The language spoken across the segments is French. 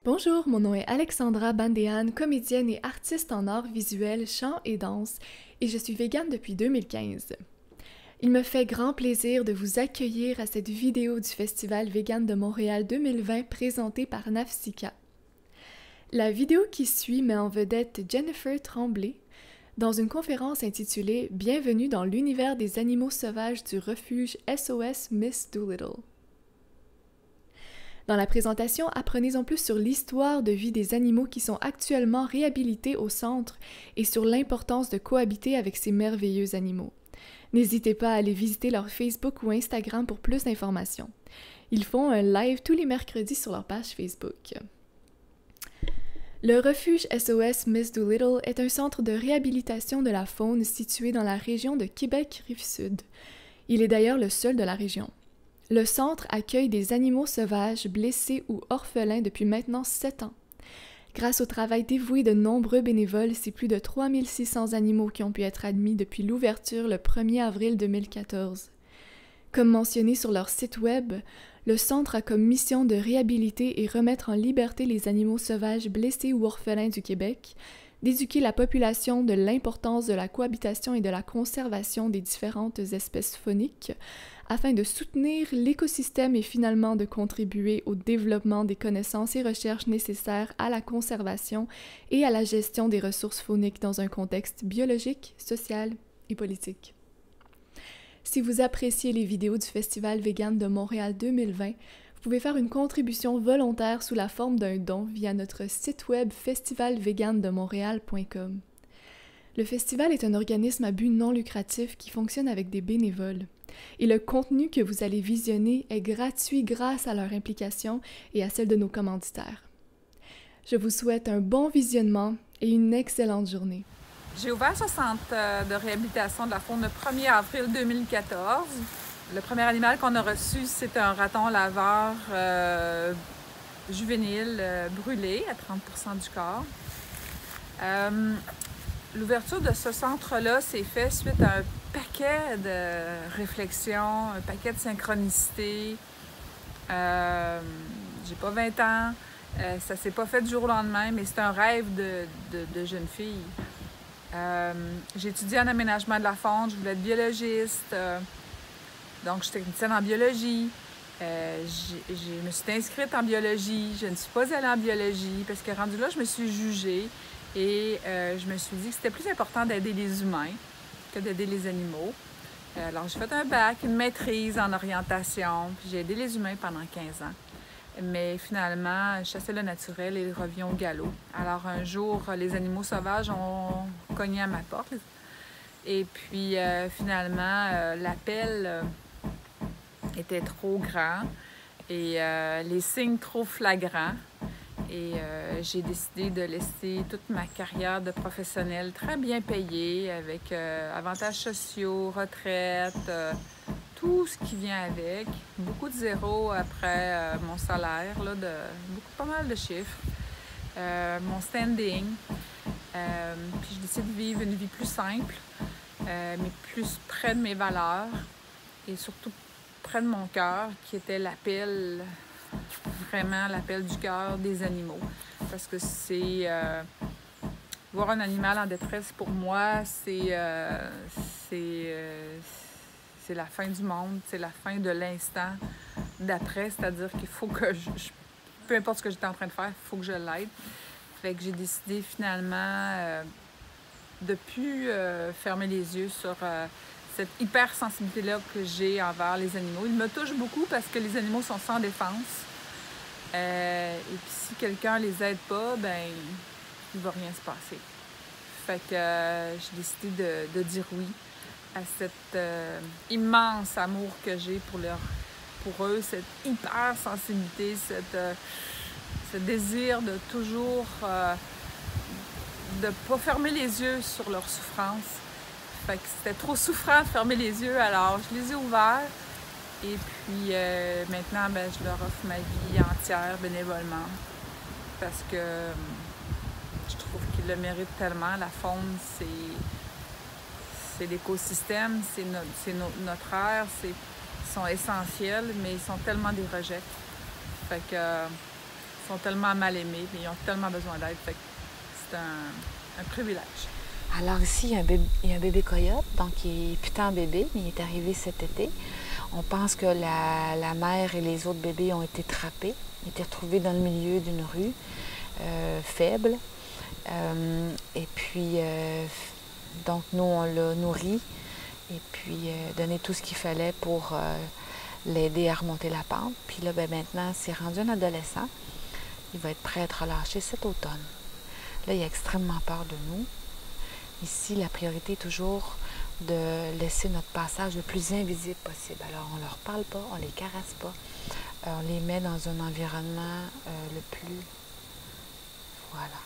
Bonjour, mon nom est Alexandra Bandéane, comédienne et artiste en arts visuels, chant et danse, et je suis végane depuis 2015. Il me fait grand plaisir de vous accueillir à cette vidéo du Festival Vegan de Montréal 2020 présentée par Nafsika. La vidéo qui suit met en vedette Jennifer Tremblay dans une conférence intitulée « Bienvenue dans l'univers des animaux sauvages du refuge SOS Miss Doolittle ». Dans la présentation, apprenez en plus sur l'histoire de vie des animaux qui sont actuellement réhabilités au centre et sur l'importance de cohabiter avec ces merveilleux animaux. N'hésitez pas à aller visiter leur Facebook ou Instagram pour plus d'informations. Ils font un live tous les mercredis sur leur page Facebook. Le refuge SOS Miss Doolittle est un centre de réhabilitation de la faune situé dans la région de Québec-Rive-Sud. Il est d'ailleurs le seul de la région. Le centre accueille des animaux sauvages, blessés ou orphelins depuis maintenant 7 ans. Grâce au travail dévoué de nombreux bénévoles, c'est plus de 3600 animaux qui ont pu être admis depuis l'ouverture le 1er avril 2014. Comme mentionné sur leur site web, le centre a comme mission de réhabiliter et remettre en liberté les animaux sauvages blessés ou orphelins du Québec, d'éduquer la population de l'importance de la cohabitation et de la conservation des différentes espèces fauniques, afin de soutenir l'écosystème et finalement de contribuer au développement des connaissances et recherches nécessaires à la conservation et à la gestion des ressources fauniques dans un contexte biologique, social et politique. Si vous appréciez les vidéos du Festival Vegan de Montréal 2020, vous pouvez faire une contribution volontaire sous la forme d'un don via notre site web festivalvegandemontréal.com. Le festival est un organisme à but non lucratif qui fonctionne avec des bénévoles. Et le contenu que vous allez visionner est gratuit grâce à leur implication et à celle de nos commanditaires. Je vous souhaite un bon visionnement et une excellente journée. J'ai ouvert ce centre de réhabilitation de la faune le 1er avril 2014. Le premier animal qu'on a reçu, c'est un raton laveur juvénile brûlé à 30% du corps. L'ouverture de ce centre-là s'est faite suite à un paquet de réflexions, un paquet de synchronicités. J'ai pas 20 ans, ça s'est pas fait du jour au lendemain, mais c'est un rêve de jeune fille. J'ai étudié en aménagement de la faune, je voulais être biologiste, donc je suis technicienne en biologie. Je me suis inscrite en biologie, je ne suis pas allée en biologie parce que rendue là, je me suis jugée et je me suis dit que c'était plus important d'aider les humains que d'aider les animaux. Alors j'ai fait un bac, une maîtrise en orientation, puis j'ai aidé les humains pendant 15 ans. Mais finalement, je chassais le naturel et revient au galop. Alors un jour, les animaux sauvages ont cogné à ma porte. Et puis finalement, l'appel était trop grand et les signes trop flagrants. Et j'ai décidé de laisser toute ma carrière de professionnelle très bien payée avec avantages sociaux, retraite, tout ce qui vient avec. Beaucoup de zéros après mon salaire, là, pas mal de chiffres. Mon standing. Puis je décide de vivre une vie plus simple, mais plus près de mes valeurs et surtout près de mon cœur, qui était l'appel, vraiment l'appel du cœur des animaux. Parce que c'est... voir un animal en détresse, pour moi, c'est la fin du monde, c'est la fin de l'instant d'après, c'est-à-dire qu'il faut que peu importe ce que j'étais en train de faire, il faut que je l'aide. Fait que j'ai décidé finalement de ne plus fermer les yeux sur cette hypersensibilité-là que j'ai envers les animaux. Ils me touchent beaucoup parce que les animaux sont sans défense. Et puis si quelqu'un les aide pas, ben il va rien se passer. Fait que j'ai décidé de dire oui à cet immense amour que j'ai pour eux, cette hypersensibilité, ce désir de toujours de pas fermer les yeux sur leur souffrance. Fait que c'était trop souffrant de fermer les yeux, alors je les ai ouverts. Et puis maintenant, ben, je leur offre ma vie entière bénévolement parce que je trouve qu'ils le méritent tellement. La faune, c'est l'écosystème, c'est notre air, ils sont essentiels, mais ils sont tellement des rejets. Fait que sont tellement mal aimés, mais ils ont tellement besoin d'aide. Fait que c'est un privilège. Alors ici, il y a un bébé coyote, donc il est putain bébé, mais il est arrivé cet été. On pense que la mère et les autres bébés ont été trappés, étaient retrouvés dans le milieu d'une rue faible. Et puis, donc nous, on l'a nourri et puis donné tout ce qu'il fallait pour l'aider à remonter la pente. Puis là, maintenant, c'est rendu un adolescent. Il va être prêt à être relâché cet automne. Là, il a extrêmement peur de nous. Ici, la priorité est toujours de laisser notre passage le plus invisible possible. Alors, on ne leur parle pas, on ne les caresse pas. On les met dans un environnement le plus... Voilà.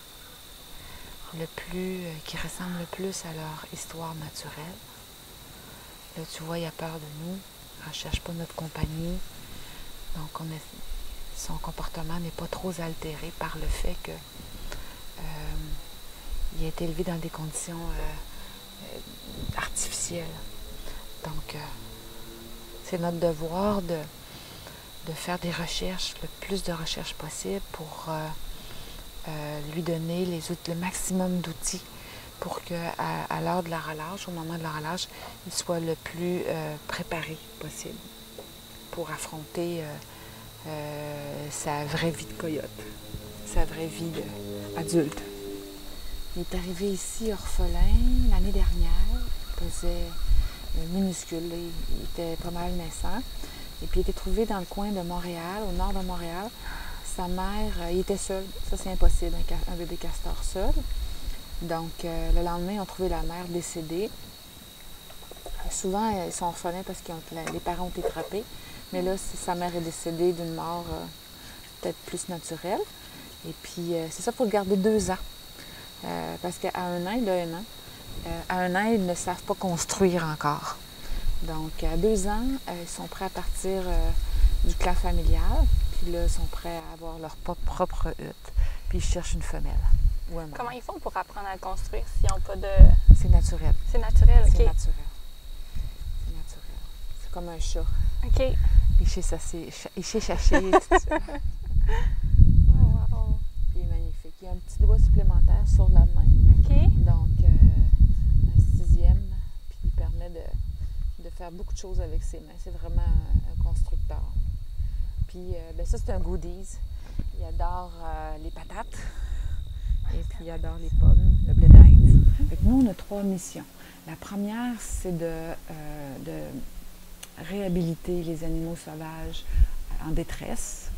Le plus... qui ressemble le plus à leur histoire naturelle. Là, tu vois, il a peur de nous. Il ne cherche pas notre compagnie. Donc, son comportement n'est pas trop altéré par le fait que il a été élevé dans des conditions artificielles. Donc, c'est notre devoir de faire des recherches, le plus de recherches possible pour lui donner le maximum d'outils pour qu'à l'heure de la relâche, au moment de la relâche, il soit le plus préparé possible pour affronter sa vraie vie de coyote, sa vraie vie d'adulte. Il est arrivé ici orphelin l'année dernière. Il pesait minuscule. Il était pas mal naissant. Et puis il était trouvé dans le coin de Montréal, au nord de Montréal. Sa mère, il était seul. Ça, c'est impossible, un bébé castor seul. Donc, le lendemain, ils ont trouvé la mère décédée. Souvent, ils sont orphelins parce que les parents ont été trappés. Mais là, sa mère est décédée d'une mort peut-être plus naturelle. Et puis, c'est ça, il faut le garder 2 ans. Parce qu'à un an, il a 1 an. À 1 an, ils ne savent pas construire encore. Donc, à 2 ans, ils sont prêts à partir du clan familial. Puis là, ils sont prêts à avoir leur propre hutte. Puis ils cherchent une femelle. Ou un mâle. Comment ils font pour apprendre à le construire s'ils n'ont pas de... C'est naturel. C'est naturel, OK. C'est naturel. C'est naturel. C'est comme un chat. OK. Il sait chercher tout ça. Wow. Puis il est magnifique. Il a un petit doigt supplémentaire sur la main. OK. Donc, un 6e. Puis il permet de faire beaucoup de choses avec ses mains. C'est vraiment un constructeur. Puis ça, c'est un goodies. Il adore les patates. Et puis il adore les pommes, le blé d'Inde. Nous, on a 3 missions. La première, c'est de réhabiliter les animaux sauvages en détresse.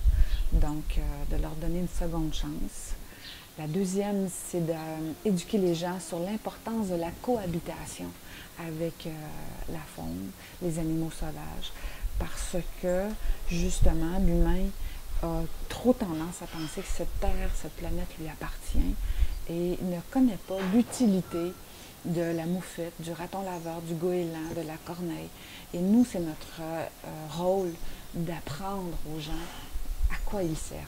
Donc, de leur donner une seconde chance. La deuxième, c'est d'éduquer les gens sur l'importance de la cohabitation avec la faune, les animaux sauvages, parce que, justement, l'humain a trop tendance à penser que cette terre, cette planète lui appartient et ne connaît pas l'utilité de la moufette, du raton laveur, du goéland, de la corneille. Et nous, c'est notre rôle d'apprendre aux gens à quoi ils servent.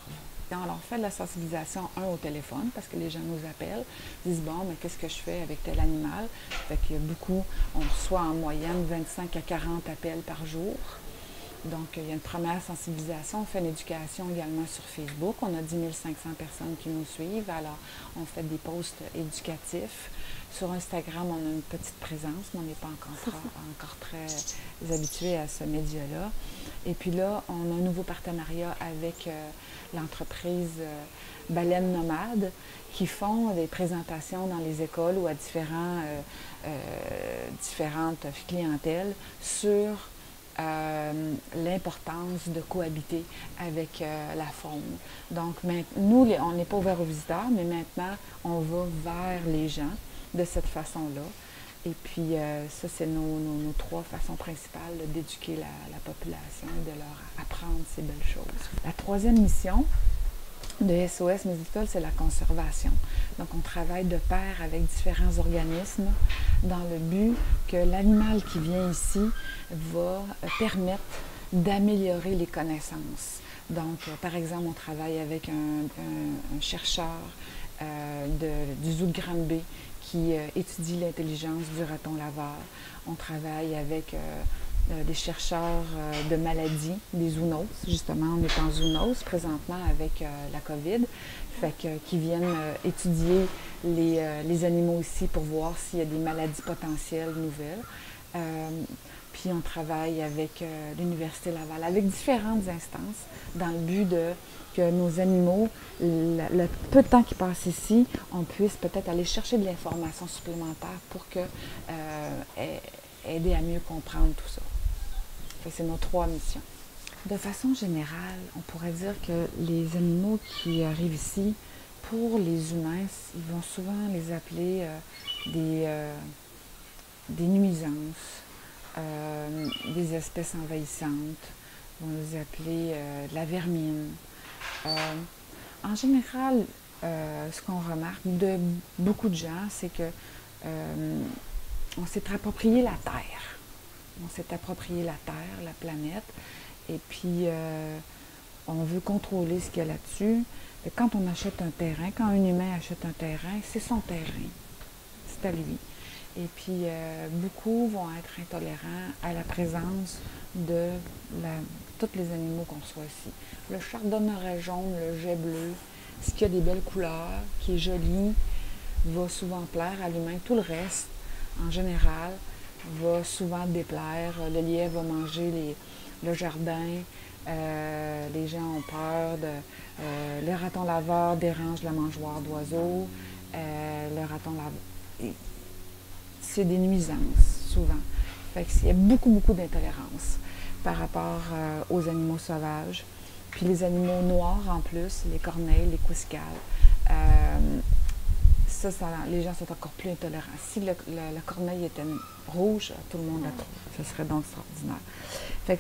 Et on leur fait de la sensibilisation, au téléphone, parce que les gens nous appellent, disent « Bon, mais qu'est-ce que je fais avec tel animal? » Fait qu'il y a beaucoup, on reçoit en moyenne 25 à 40 appels par jour. Donc, il y a une première sensibilisation. On fait une éducation également sur Facebook. On a 10 500 personnes qui nous suivent. Alors, on fait des posts éducatifs. Sur Instagram, on a une petite présence, mais on n'est pas encore très habitué à ce média-là. Et puis là, on a un nouveau partenariat avec l'entreprise Baleine Nomade qui font des présentations dans les écoles ou à différentes clientèles sur l'importance de cohabiter avec la faune. Donc, nous, on n'est pas ouvert aux visiteurs, mais maintenant, on va vers les gens de cette façon-là. Et puis, ça, c'est nos 3 façons principales d'éduquer la population et de leur apprendre ces belles choses. La 3e mission de SOS Mésidicole, c'est la conservation. Donc, on travaille de pair avec différents organismes dans le but que l'animal qui vient ici va permettre d'améliorer les connaissances. Donc, par exemple, on travaille avec un chercheur du zoo de Granby qui étudie l'intelligence du raton laveur. On travaille avec des chercheurs de maladies, des zoonoses. Justement, on est en zoonose présentement avec la COVID, qui viennent étudier les animaux ici pour voir s'il y a des maladies potentielles nouvelles. Puis on travaille avec l'Université Laval, avec différentes instances, dans le but que nos animaux, le peu de temps qu'ils passent ici, on puisse peut-être aller chercher de l'information supplémentaire pour aider à mieux comprendre tout ça. C'est nos 3 missions. De façon générale, on pourrait dire que les animaux qui arrivent ici, pour les humains, ils vont souvent les appeler des nuisances, des espèces envahissantes, on va les appeler de la vermine. En général, ce qu'on remarque de beaucoup de gens, c'est que on s'est approprié la Terre. On s'est approprié la Terre, la planète, et puis on veut contrôler ce qu'il y a là-dessus. Quand on achète un terrain, quand un humain achète un terrain, c'est son terrain, c'est à lui. Et puis, beaucoup vont être intolérants à la présence de tous les animaux qu'on soit ici. Le chardonneret jaune, le jet bleu, ce qui a des belles couleurs, qui est joli, va souvent plaire à l'humain. Tout le reste, en général, va souvent déplaire. Le lièvre va manger le jardin. Les gens ont peur le raton laveur dérange la mangeoire d'oiseaux. Le raton laveur... C'est des nuisances, souvent. Il y a beaucoup d'intolérance par rapport aux animaux sauvages. Puis les animaux noirs, en plus, les corneilles, les couscales, les gens sont encore plus intolérants. Si la corneille était rouge, tout le monde la trouve. Ce serait donc extraordinaire.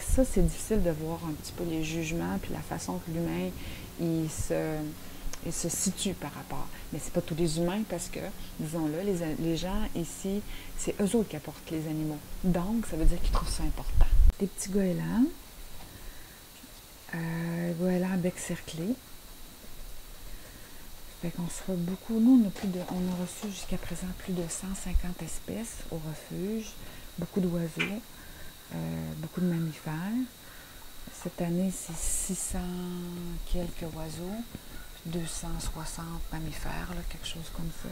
Ça, c'est difficile de voir un petit peu les jugements puis la façon que l'humain, il se situe par rapport. Mais c'est pas tous les humains parce que, disons-le, les gens ici, c'est eux autres qui apportent les animaux. Donc, ça veut dire qu'ils trouvent ça important. Des petits goélands. Goélands à bec cerclé. On sera beaucoup. Nous, on a reçu jusqu'à présent plus de 150 espèces au refuge. Beaucoup d'oiseaux, beaucoup de mammifères. Cette année, c'est 600 quelques oiseaux. 260 mammifères, là, quelque chose comme ça.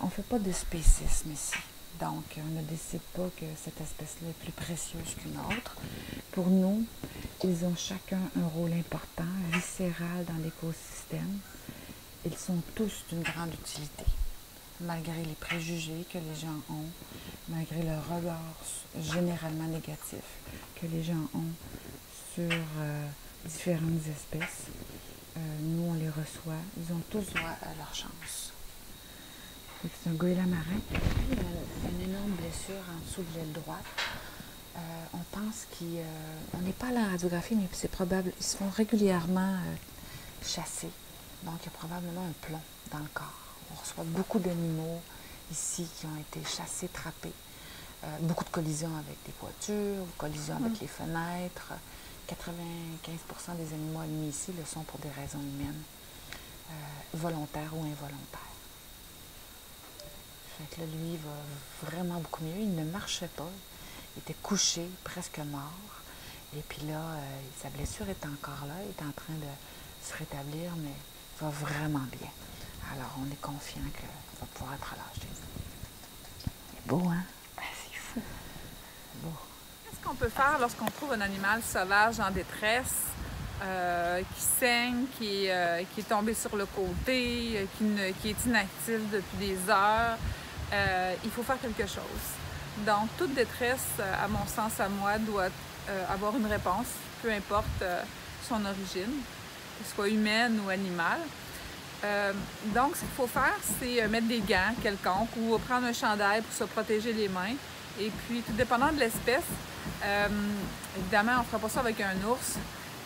On ne fait pas de spécisme ici. Donc, on ne décide pas que cette espèce-là est plus précieuse qu'une autre. Pour nous, ils ont chacun un rôle important, viscéral dans l'écosystème. Ils sont tous d'une grande utilité, malgré les préjugés que les gens ont, malgré le regard généralement négatif que les gens ont sur différentes espèces. Nous, on les reçoit. Ils ont tous droit à leur chance. C'est un goéland marin. Il a une énorme blessure en dessous de l'aile droite. On pense on n'est pas à la radiographie, mais c'est probable. Ils se font régulièrement chasser. Donc, il y a probablement un plomb dans le corps. On reçoit beaucoup d'animaux ici qui ont été chassés, trappés. Beaucoup de collisions avec des voitures, collisions avec les fenêtres. 95% des animaux admis ici le sont pour des raisons humaines, volontaires ou involontaires. Là, lui, il va vraiment beaucoup mieux. Il ne marchait pas. Il était couché, presque mort. Et puis là, sa blessure est encore là. Il est en train de se rétablir, mais il va vraiment bien. Alors, on est confiant qu'il va pouvoir être relâché. C'est beau, hein? C'est fou. C'est beau. Qu'est-ce qu'on peut faire lorsqu'on trouve un animal sauvage en détresse, qui saigne, qui est tombé sur le côté, qui est inactif depuis des heures? Il faut faire quelque chose. Donc, toute détresse, à mon sens, à moi, doit avoir une réponse, peu importe son origine, qu'elle soit humaine ou animale. Donc, ce qu'il faut faire, c'est mettre des gants quelconques ou prendre un chandail pour se protéger les mains. Et puis, tout dépendant de l'espèce, évidemment, on ne fera pas ça avec un ours,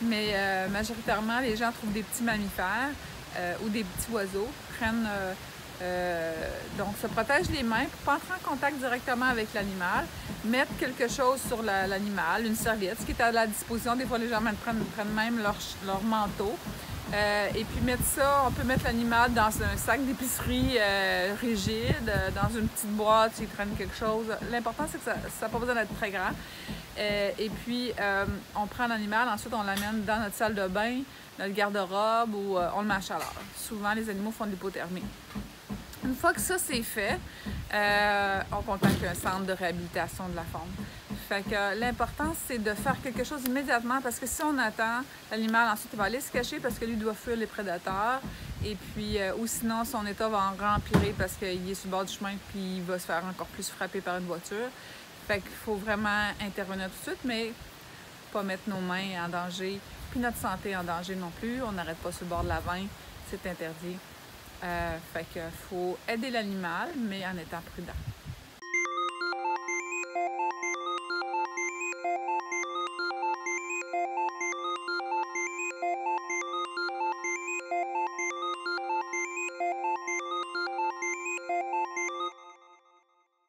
mais majoritairement, les gens trouvent des petits mammifères ou des petits oiseaux, donc se protègent les mains pour ne pas entrer en contact directement avec l'animal, mettre quelque chose sur l'animal, une serviette, ce qui est à la disposition. Des fois, les gens prennent même leur manteau, Et puis mettre ça, on peut mettre l'animal dans un sac d'épicerie rigide, dans une petite boîte s'il traîne quelque chose. L'important, c'est que ça n'a pas besoin d'être très grand. Et puis, on prend l'animal, ensuite on l'amène dans notre salle de bain, notre garde-robe ou on le met à chaleur. Souvent, les animaux font de l'hypothermie. Une fois que ça c'est fait, on contacte un centre de réhabilitation de la faune. Fait que l'important, c'est de faire quelque chose immédiatement parce que si on attend, l'animal ensuite il va aller se cacher parce que lui doit fuir les prédateurs. Et puis, ou sinon, son état va empirer parce qu'il est sur le bord du chemin puis il va se faire encore plus frapper par une voiture. Fait qu'il faut vraiment intervenir tout de suite, mais pas mettre nos mains en danger, puis notre santé en danger non plus. On n'arrête pas sur le bord de la veine, c'est interdit. Fait qu'il faut aider l'animal, mais en étant prudent.